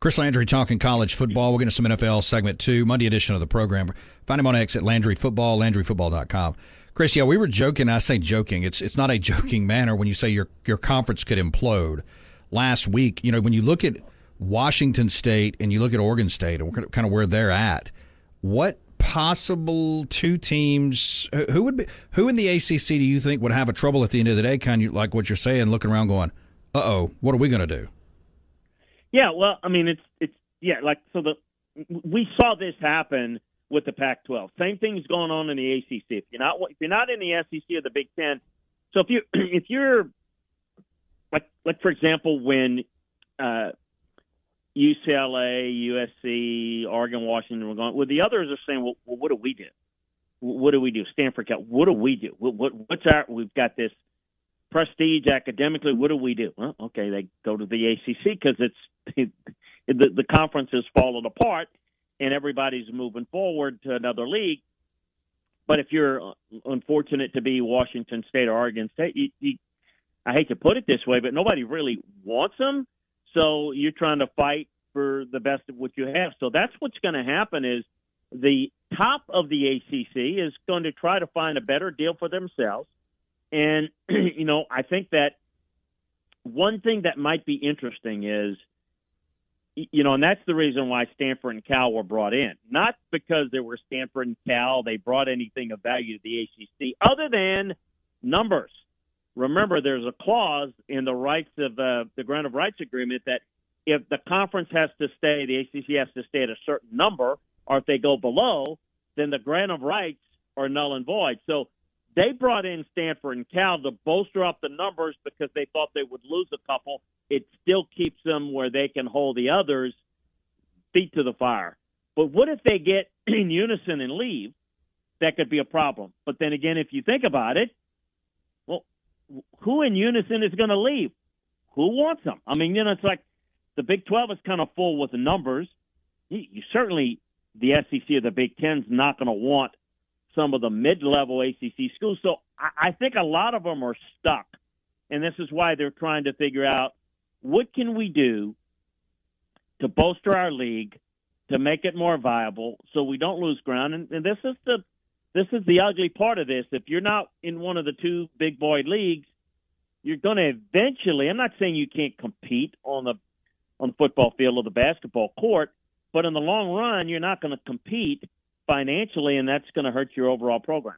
Chris Landry talking college football. We're getting some NFL segment 2, Monday edition of the program. Find him on X at Landry Football, LandryFootball.com. Chris, yeah, we were joking. I say joking. It's not a joking manner when you say your conference could implode. Last week, when you look at Washington State and you look at Oregon State and kind of where they're at, what possible two teams, who in the ACC do you think would have a trouble at the end of the day, kind of like what you're saying, looking around going, uh-oh, what are we going to do? Yeah, well, I mean, we saw this happen with the Pac-12. Same thing's going on in the ACC. If you're not in the SEC or the Big Ten, so if you're like for example, when UCLA, USC, Oregon, Washington were going, well, the others are saying, well, what do we do? What do we do? Stanford, Cal, what do we do? We've got this prestige academically. What do we do? Well, okay, they go to the ACC because the conference has fallen apart and everybody's moving forward to another league. But if you're unfortunate to be Washington State or Oregon State, I hate to put it this way, but nobody really wants them. So you're trying to fight for the best of what you have. So that's what's going to happen is the top of the ACC is going to try to find a better deal for themselves. And, I think that one thing that might be interesting is, and that's the reason why Stanford and Cal were brought in. Not because they were Stanford and Cal, they brought anything of value to the ACC other than numbers. Remember, there's a clause in the rights of the grant of rights agreement that if the conference has to stay, the ACC has to stay at a certain number, or if they go below, then the grant of rights are null and void. So they brought in Stanford and Cal to bolster up the numbers because they thought they would lose a couple. It still keeps them where they can hold the others feet to the fire. But what if they get in unison and leave? That could be a problem. But then again, if you think about it, well, who in unison is going to leave? Who wants them? I mean, it's like the Big 12 is kind of full with the numbers. You certainly, the SEC or the Big 10 is not going to want some of the mid-level ACC schools. So I think a lot of them are stuck. And this is why they're trying to figure out what can we do to bolster our league, to make it more viable so we don't lose ground. And this is the ugly part of this. If you're not in one of the two big boy leagues, you're going to eventually, I'm not saying you can't compete on the football field or the basketball court, but in the long run, you're not going to compete financially, and that's going to hurt your overall program.